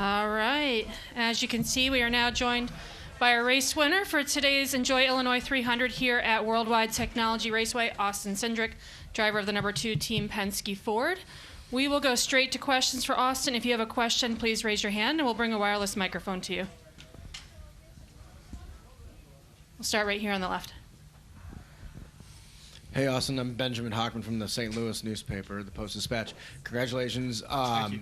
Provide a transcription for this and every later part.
All right. As you can see, we are now joined by our race winner for today's Enjoy Illinois 300 here at World Wide Technology Raceway, Austin Cindric, driver of the number 2 Team Penske Ford. We will go straight to questions for Austin. If you have a question, please raise your hand, and we'll bring a wireless microphone to you. We'll start right here on the left. Hey, Austin. I'm Benjamin Hockman from the St. Louis newspaper, the Post-Dispatch. Congratulations. Thank you.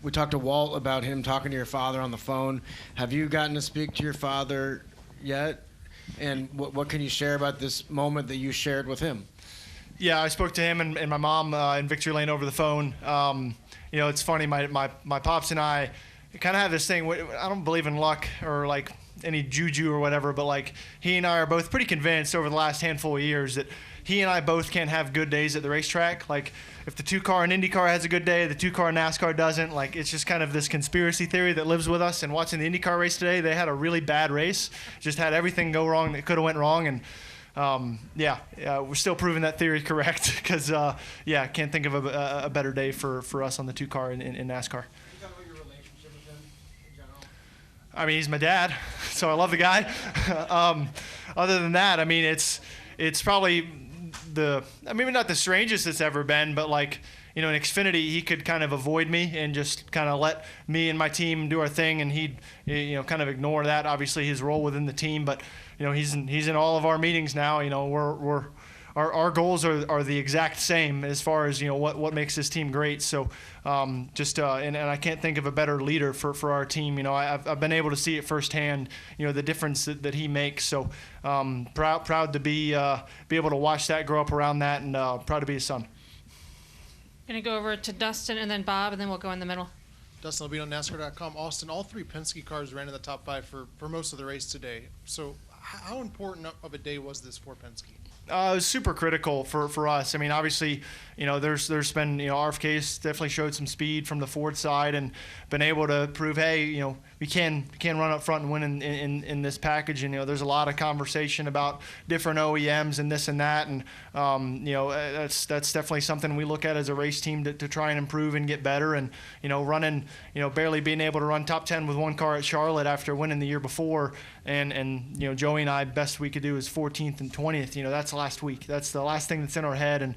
We talked to Walt about him talking to your father on the phone. Have you gotten to speak to your father yet? And what can you share about this moment that you shared with him? Yeah, I spoke to him and my mom in Victory Lane over the phone. It's funny. My pops and I kind of have this thing. I don't believe in luck or like any juju or whatever, but like he and I are both pretty convinced over the last handful of years that he and I both can't have good days at the racetrack. Like if the 2-car in IndyCar has a good day, the 2-car in NASCAR doesn't. Like it's just kind of this conspiracy theory that lives with us. And watching the IndyCar race today, they had a really bad race. Just had everything go wrong that could have went wrong. And we're still proving that theory correct because can't think of a better day for us on the 2-car in NASCAR. I mean, he's my dad, so I love the guy. Other than that, I mean, it's probably maybe not the strangest it's ever been, but like, in Xfinity, he could kind of avoid me and just kind of let me and my team do our thing, and he'd, kind of ignore that. Obviously, his role within the team, but he's in all of our meetings now. Our goals are the exact same as far as what makes this team great. So and I can't think of a better leader for our team. I've been able to see it firsthand. The difference that he makes. So proud to be able to watch that grow up around that, and proud to be his son. Going to go over to Dustin and then Bob, and then we'll go in the middle. Dustin Albino, NASCAR.com. Austin, all 3 Penske cars ran in the top 5 for most of the race today. So how important of a day was this for Penske? It was super critical for us. I mean, obviously, there's been, RFK's definitely showed some speed from the Ford side and been able to prove, hey, we can run up front and win in this package. And, there's a lot of conversation about different OEMs and this and that. And, that's definitely something we look at as a race team to try and improve and get better. And, running, barely being able to run top 10 with 1 car at Charlotte after winning the year before. And Joey and I, best we could do is 14th and 20th. That's last week. That's the last thing that's in our head. And,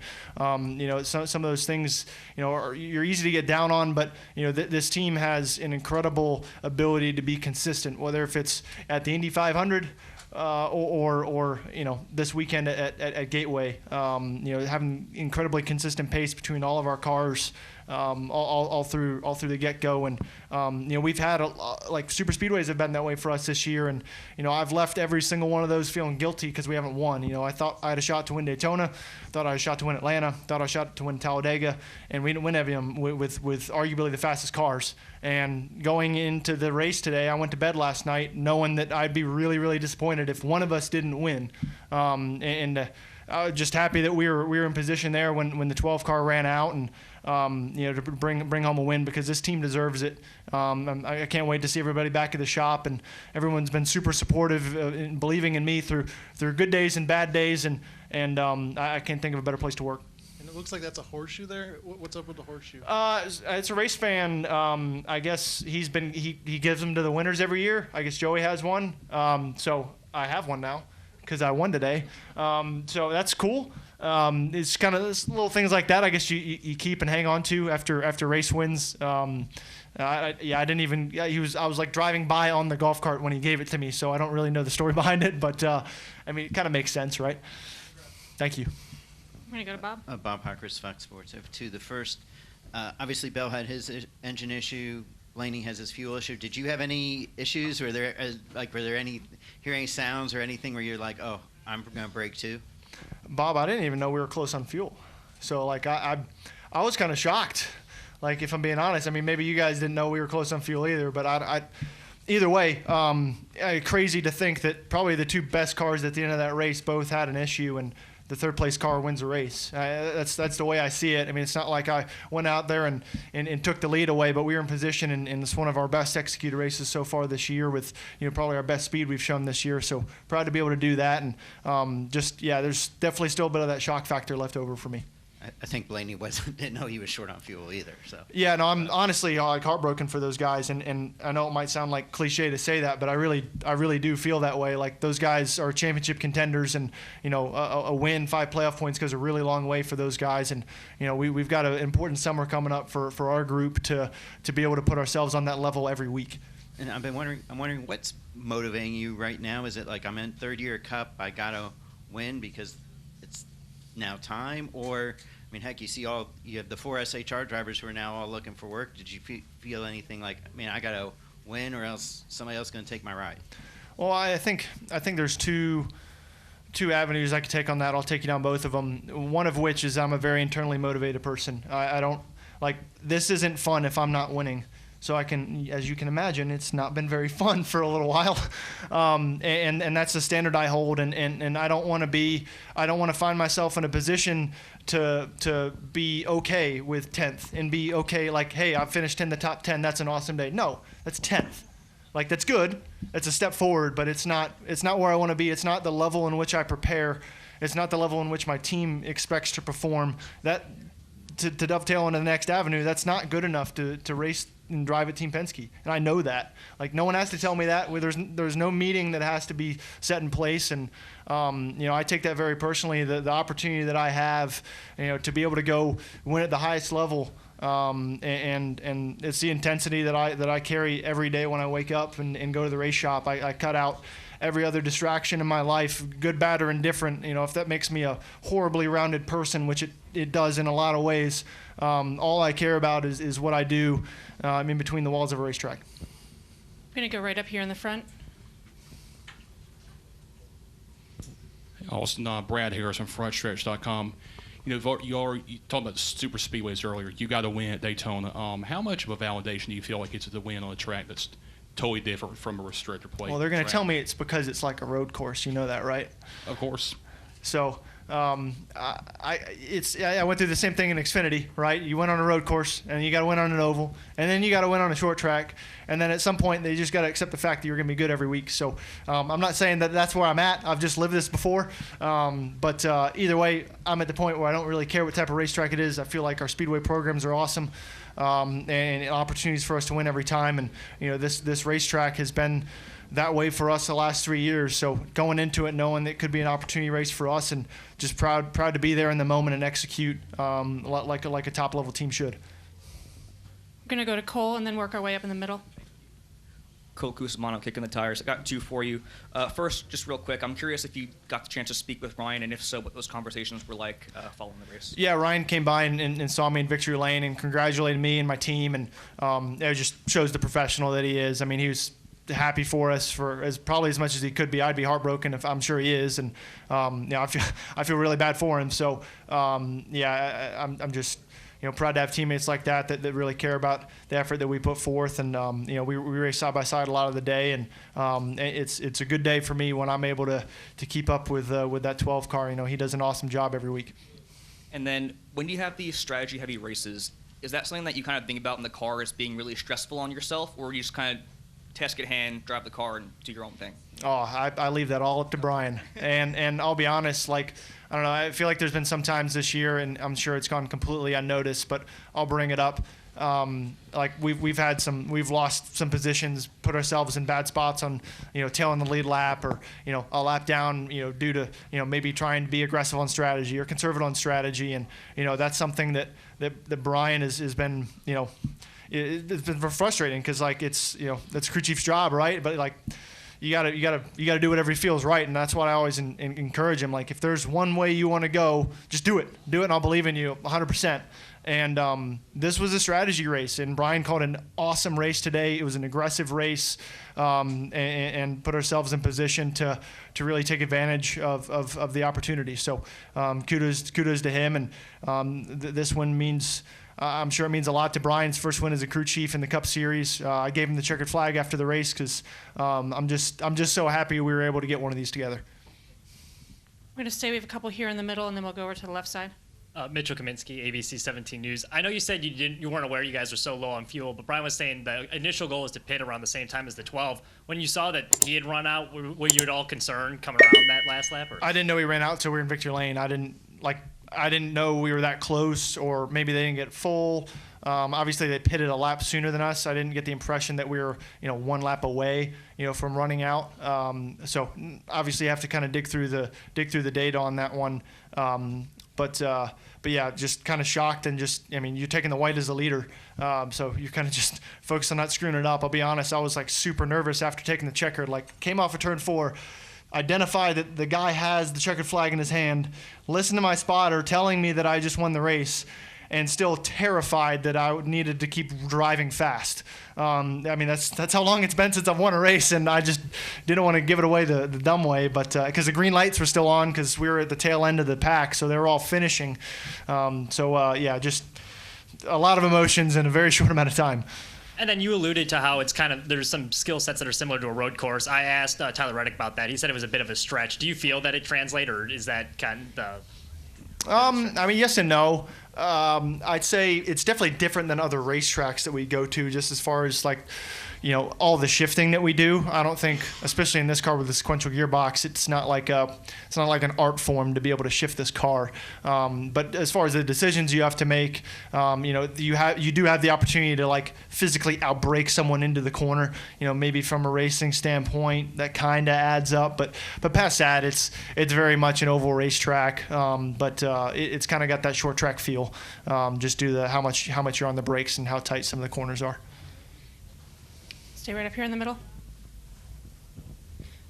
some of those things, you're easy to get down on, but, this team has an incredible ability to be consistent, whether if it's at the Indy 500 or this weekend at Gateway, having incredibly consistent pace between all of our cars. All through the get-go, and we've had like super speedways have been that way for us this year, and I've left every single one of those feeling guilty because we haven't won. I thought I had a shot to win Daytona, thought I had a shot to win Atlanta, thought I had a shot to win Talladega, and we didn't win any of them with arguably the fastest cars. And going into the race today, I went to bed last night knowing that I'd be really, really disappointed if one of us didn't win, I was just happy that we were in position there when the 12 car ran out, and to bring home a win because this team deserves it. I can't wait to see everybody back at the shop, and everyone's been super supportive in believing in me through good days and bad days, and I can't think of a better place to work. And it looks like that's a horseshoe there. What's up with the horseshoe? It's a race fan. I guess he gives them to the winners every year. I guess Joey has one, so I have one now because I won today. So that's cool. It's kind of little things like that, I guess you keep and hang on to after race wins. I didn't even. I was like driving by on the golf cart when he gave it to me, so I don't really know the story behind it, but it kind of makes sense, right? Thank you. I'm gonna go to Bob. Bob Parker's Fox Sports. I have 2. The first, obviously, Bell had his engine issue. Blaney has his fuel issue. Did you have any issues? Were there any sounds or anything where you're like, oh, I'm gonna break too? Bob, I didn't even know we were close on fuel. So, like, I was kind of shocked. Like, if I'm being honest, maybe you guys didn't know we were close on fuel either. But either way, crazy to think that probably the 2 best cars at the end of that race both had an issue, and the 3rd place car wins the race. That's the way I see it. It's not like I went out there and took the lead away, but we were in position, and it's one of our best executed races so far this year with probably our best speed we've shown this year. So proud to be able to do that, and there's definitely still a bit of that shock factor left over for me. I think Blaney didn't know he was short on fuel either. So yeah, no, I'm honestly like heartbroken for those guys, and I know it might sound like cliche to say that, but I really do feel that way. Like those guys are championship contenders, and a win, 5 playoff points goes a really long way for those guys, and we've got an important summer coming up for our group to be able to put ourselves on that level every week. And I'm wondering what's motivating you right now. Is it like I'm in third year Cup, I gotta win because it's now time, or I mean, heck, you have the 4 SHR drivers who are now all looking for work. Did you feel anything like, man, I gotta win, or else somebody else is gonna take my ride? Well, I think there's two avenues I could take on that. I'll take you down both of them. One of which is I'm a very internally motivated person. I don't like this isn't fun if I'm not winning. So as you can imagine, it's not been very fun for a little while, and that's the standard I hold. And I don't want to find myself in a position to be okay with 10th and be okay like, hey, I finished in the top 10. That's an awesome day. No, that's 10th. Like that's good. It's a step forward, but it's not where I want to be. It's not the level in which I prepare. It's not the level in which my team expects to perform. That to dovetail into the next avenue, that's not good enough to race and drive at Team Penske, and I know that. Like no one has to tell me that. There's no meeting that has to be set in place, and I take that very personally. The opportunity that I have, to be able to go win at the highest level, and it's the intensity that I carry every day when I wake up and go to the race shop. I cut out every other distraction in my life, good, bad, or indifferent. If that makes me a horribly rounded person, which it does in a lot of ways, all I care about is what I do in between the walls of a racetrack. I'm going to go right up here in the front. Austin, Brad Harris from FrontStretch.com. You talked about the super speedways earlier. You got to win at Daytona. How much of a validation do you feel like it's the win on a track that's totally different from a restrictor plate? Well, they're going to tell me it's because it's like a road course. You know that, right? Of course. So I went through the same thing in Xfinity, right? You went on a road course, and you got to win on an oval, and then you got to win on a short track, and then at some point they just got to accept the fact that you're going to be good every week. So I'm not saying that that's where I'm at. I've just lived this before, but either way, I'm at the point where I don't really care what type of racetrack it is. I feel like our speedway programs are awesome, and opportunities for us to win every time. And this racetrack has been that way for us the last 3 years. So going into it knowing that it could be an opportunity race for us, and just proud to be there in the moment and execute like a top level team should. We're going to go to Cole and then work our way up in the middle. Cole Cusimano, Kicking the Tires. I got 2 for you. First, just real quick, I'm curious if you got the chance to speak with Ryan, and if so, what those conversations were like following the race. Yeah, Ryan came by and saw me in victory lane and congratulated me and my team, and it just shows the professional that he is. I mean, he was happy for us for probably as much as he could be. I'd be heartbroken if I'm sure he is, and I feel really bad for him. So I'm just proud to have teammates like that really care about the effort that we put forth, and we race side by side a lot of the day, and it's a good day for me when I'm able to keep up with that 12 car. He does an awesome job every week. And then when you have these strategy heavy races, is that something that you kind of think about in the car as being really stressful on yourself, or you just kind of task at hand, drive the car, and do your own thing? Oh, I leave that all up to Brian. And I'll be honest, I don't know, I feel like there's been some times this year, and I'm sure it's gone completely unnoticed, but I'll bring it up. We've lost some positions, put ourselves in bad spots on, tailing the lead lap, or, a lap down, due to, maybe trying to be aggressive on strategy or conservative on strategy. And, that's something that Brian has been, it's been frustrating, because it's that's crew chief's job, right? But you gotta do whatever he feels right, and that's what I always encourage him. If there's one way you want to go, just do it, and I'll believe in you 100%. And this was a strategy race, and Brian called an awesome race today. It was an aggressive race, and put ourselves in position to really take advantage of the opportunity. So kudos to him, and this one means. I'm sure it means a lot to Brian's first win as a crew chief in the Cup Series. I gave him the checkered flag after the race because I'm just so happy we were able to get one of these together. We're going to say we have a couple here in the middle, and then we'll go over to the left side. Mitchell Kaminsky, ABC 17 News. I know you said you weren't aware you guys were so low on fuel, but Brian was saying the initial goal was to pit around the same time as the 12. When you saw that he had run out, were you at all concerned coming around that last lap? Or? I didn't know he ran out until we were in victory lane. I didn't know we were that close, or maybe they didn't get full. Obviously, they pitted a lap sooner than us. I didn't get the impression that we were, one lap away, from running out. So obviously, you have to kind of dig through the data on that one. But yeah, just kind of shocked and you're taking the white as a leader. So you kind of just focus on not screwing it up. I'll be honest, I was like super nervous after taking the checkered. Like came off of turn 4. Identify that the guy has the checkered flag in his hand, listen to my spotter telling me that I just won the race, and still terrified that I needed to keep driving fast. That's how long it's been since I've won a race, and I just didn't want to give it away the dumb way, but because the green lights were still on because we were at the tail end of the pack, so they were all finishing. Just a lot of emotions in a very short amount of time. And then you alluded to how it's there's some skill sets that are similar to a road course. I asked Tyler Reddick about that. He said it was a bit of a stretch. Do you feel that it translates, or is that kind of yes and no. I'd say it's definitely different than other racetracks that we go to, just as far as all the shifting that we do. I don't think, especially in this car with the sequential gearbox, it's not like an art form to be able to shift this car. But as far as the decisions you have to make, you do have the opportunity to physically outbrake someone into the corner. Maybe from a racing standpoint, that kind of adds up. But past that, it's very much an oval racetrack. It's kind of got that short track feel. Just due to how much you're on the brakes and how tight some of the corners are. Stay right up here in the middle.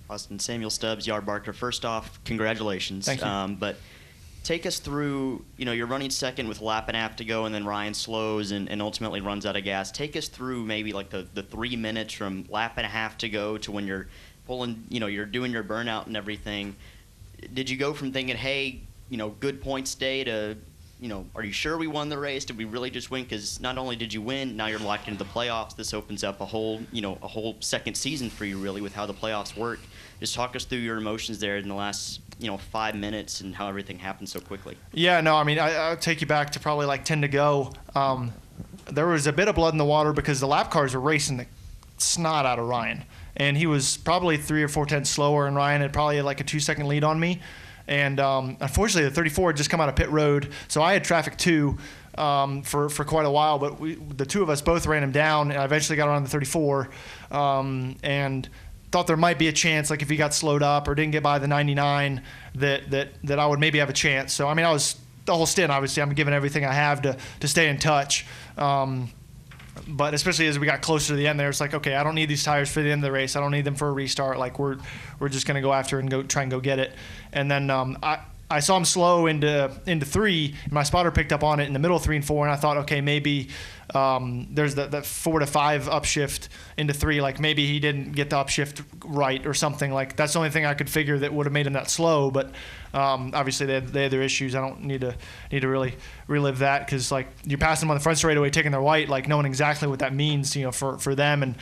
Austin, Samuel Stubbs, Yard Barker. First off, congratulations. Thank you. But take us through, you're running second with a lap and a half to go, and then Ryan slows and ultimately runs out of gas. Take us through maybe the 3 minutes from lap and a half to go to when you're pulling, you're doing your burnout and everything. Did you go from thinking, hey, good points day to, are you sure we won the race? Did we really just win? Because not only did you win, now you're locked into the playoffs. This opens up a whole second season for you, really, with how the playoffs work. Just talk us through your emotions there in the last, 5 minutes and how everything happened so quickly. Yeah, no, I'll take you back to probably 10 to go. There was a bit of blood in the water because the lap cars were racing the snot out of Ryan. And he was probably 3 or 4 tenths slower, and Ryan had probably a 2-second lead on me. And unfortunately, the 34 had just come out of pit road, so I had traffic too for quite a while. But the two of us both ran him down, and I eventually got around the 34 and thought there might be a chance, if he got slowed up or didn't get by the 99, that I would maybe have a chance. So I was the whole stint. Obviously, I'm giving everything I have to stay in touch. But especially as we got closer to the end there, it's okay, I don't need these tires for the end of the race. I don't need them for a restart. We're just going to go after it and try and go get it. And then I saw him slow into 3, and my spotter picked up on it in the middle of 3 and 4, and I thought, okay, maybe there's that 4 to 5 upshift into 3. Maybe he didn't get the upshift right or something. That's the only thing I could figure that would have made him that slow. But obviously they had their issues. I don't need to really relive that because you're passing them on the front straightaway, taking their white, knowing exactly what that means, for them. And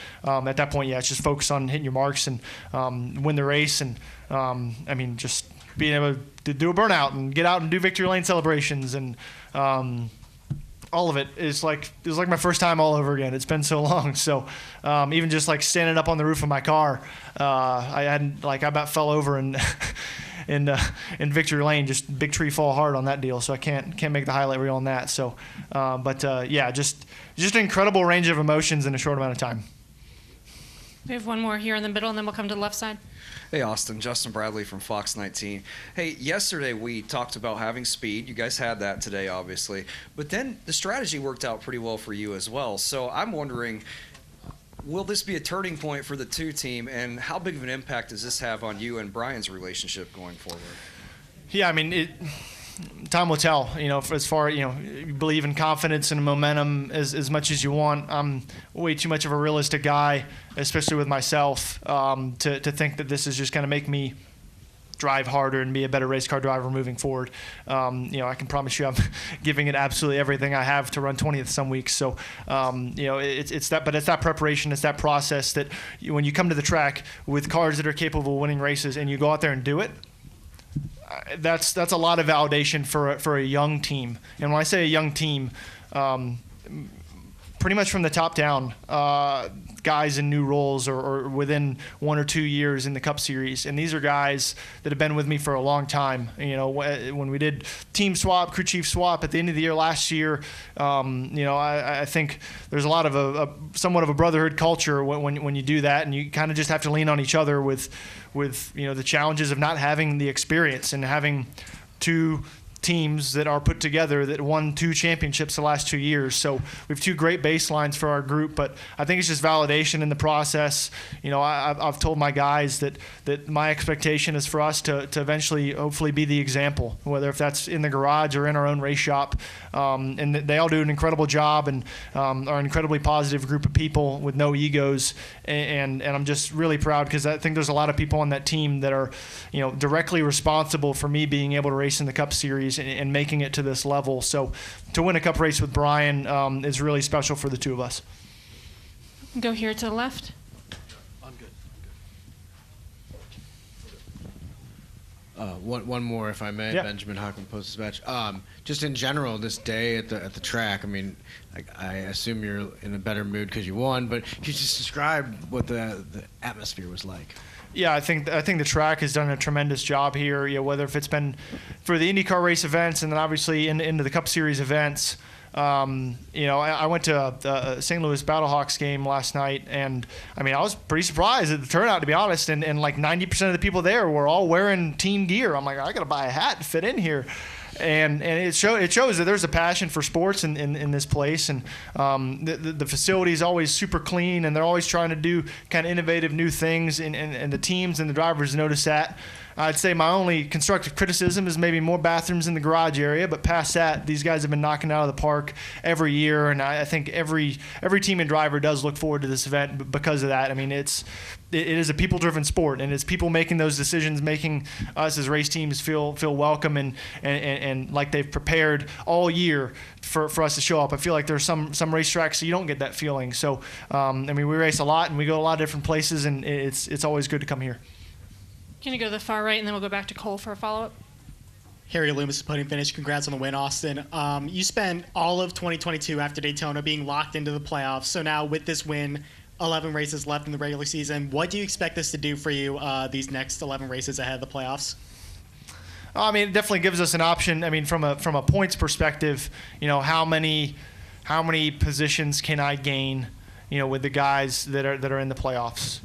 at that point, yeah, it's just focus on hitting your marks and win the race. And just being able to do a burnout and get out and do victory lane celebrations and all of it is it was my first time all over again. It's been so long. So even just standing up on the roof of my car, I hadn't I about fell over and in victory lane, just big tree fall hard on that deal. So I can't make the highlight reel on that. So just an incredible range of emotions in a short amount of time. We have one more here in the middle, and then we'll come to the left side. Hey, Austin. Justin Bradley from Fox 19. Hey, yesterday we talked about having speed. You guys had that today, obviously. But then the strategy worked out pretty well for you as well. So I'm wondering, will this be a turning point for the 2 team, and how big of an impact does this have on you and Brian's relationship going forward? Yeah, time will tell. As far you believe in confidence and momentum as much as you want. I'm way too much of a realistic guy, especially with myself, to think that this is just going to make me drive harder and be a better race car driver moving forward. I can promise you I'm giving it absolutely everything I have to run 20th some weeks. So, it's that preparation, it's that process that when you come to the track with cars that are capable of winning races and you go out there and do it, that's a lot of validation for a young team. And when I say a young team, pretty pretty much from the top down, guys in new roles or within 1 or 2 years in the Cup Series. And these are guys that have been with me for a long time. When we did team swap, crew chief swap at the end of the year last year, I think there's a lot of somewhat of a brotherhood culture when you do that, and you kind of just have to lean on each other with the challenges of not having the experience and having two teams that are put together that won 2 championships the last 2 years. So we have 2 great baselines for our group, but I think it's just validation in the process. I've told my guys that my expectation is for us to eventually hopefully be the example, whether if that's in the garage or in our own race shop. And they all do an incredible job and are an incredibly positive group of people with no egos. And I'm just really proud because I think there's a lot of people on that team that are, directly responsible for me being able to race in the Cup Series and making it to this level. So to win a Cup race with Brian is really special for the 2 of us. Go here to the left. I'm good. One more, if I may. Yeah. Benjamin Hockman, Post-Dispatch. Just in general, this day at the track. I mean, I assume you're in a better mood because you won, but can you just describe what the atmosphere was like? Yeah, I think the track has done a tremendous job here. Whether if it's been for the IndyCar race events and then obviously into the Cup Series events. I went to a St. Louis Battlehawks game last night, and I was pretty surprised at the turnout, to be honest. And like 90% of the people there were all wearing team gear. I'm like, I got to buy a hat to fit in here. And it shows that there's a passion for sports in this place, and the facility is always super clean, and they're always trying to do kind of innovative new things, and the teams and the drivers notice that. I'd say my only constructive criticism is maybe more bathrooms in the garage area, but past that, these guys have been knocking it out of the park every year, and I think every team and driver does look forward to this event because of that. It is a people-driven sport, and it's people making those decisions, making us as race teams feel welcome and like they've prepared all year for us to show up. I feel like there's some racetracks so you don't get that feeling. So, we race a lot, and we go to a lot of different places, and it's always good to come here. Can you go to the far right, and then we'll go back to Cole for a follow-up? Harry Loomis' podium finish. Congrats on the win, Austin. You spent all of 2022 after Daytona being locked into the playoffs. So now with this win, 11 races left in the regular season, what do you expect this to do for you these next 11 races ahead of the playoffs? It definitely gives us an option. From a points perspective, how many positions can I gain? With the guys that are in the playoffs,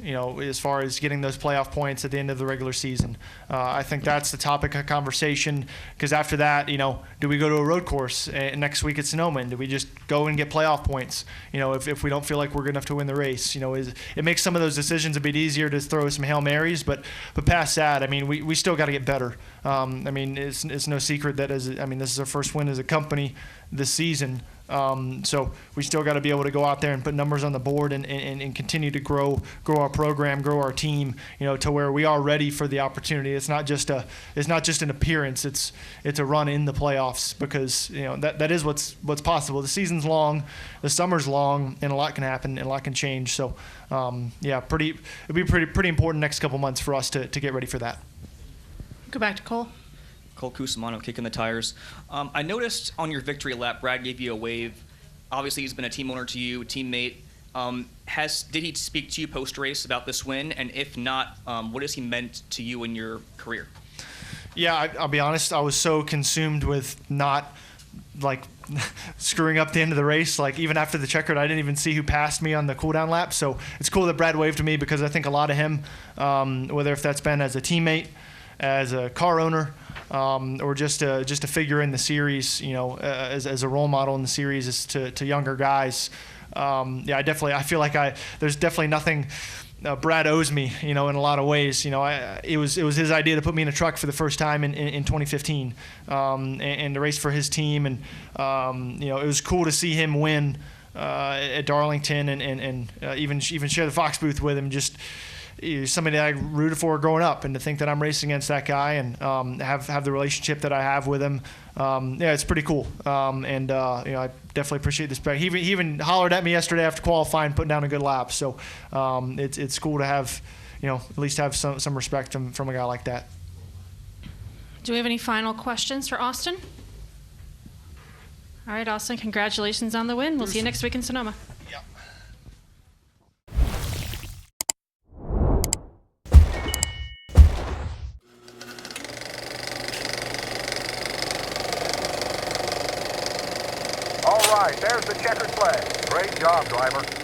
as far as getting those playoff points at the end of the regular season. I think that's the topic of conversation, because after that, do we go to a road course next week at Sonoma? Do we just go and get playoff points? If we don't feel like we're good enough to win the race, it makes some of those decisions a bit easier to throw some Hail Marys, but past that, we still got to get better. It's no secret that this is our first win as a company this season. So we still got to be able to go out there and put numbers on the board and continue to grow our program, grow our team, to where we are ready for the opportunity. It's not just an appearance. It's a run in the playoffs, because that is what's possible. The season's long, the summer's long, and a lot can happen and a lot can change. So it'll be pretty important next couple months for us to get ready for that. Go back to Cole. Cole Cusimano kicking the tires. I noticed on your victory lap, Brad gave you a wave. Obviously, he's been a team owner to you, a teammate. Did he speak to you post-race about this win? And if not, what has he meant to you in your career? Yeah, I'll be honest. I was so consumed with not screwing up the end of the race. Even after the checkered, I didn't even see who passed me on the cooldown lap. So it's cool that Brad waved to me, because I think a lot of him, whether if that's been as a teammate, as a car owner, or just a figure in the series, as a role model in the series is to younger guys. I feel like there's definitely nothing Brad owes me, in a lot of ways. It was his idea to put me in a truck for the first time in 2015, and to race for his team, and it was cool to see him win at Darlington, and even share the Fox booth with him. Just somebody that I rooted for growing up, and to think that I'm racing against that guy and have the relationship that I have with him, it's pretty cool. I definitely appreciate this. He even hollered at me yesterday after qualifying, putting down a good lap. So it's cool to have, at least have some respect from a guy like that. Do we have any final questions for Austin? All right, Austin, congratulations on the win. We'll see you next week in Sonoma. right. There's the checkered flag. Great job, driver.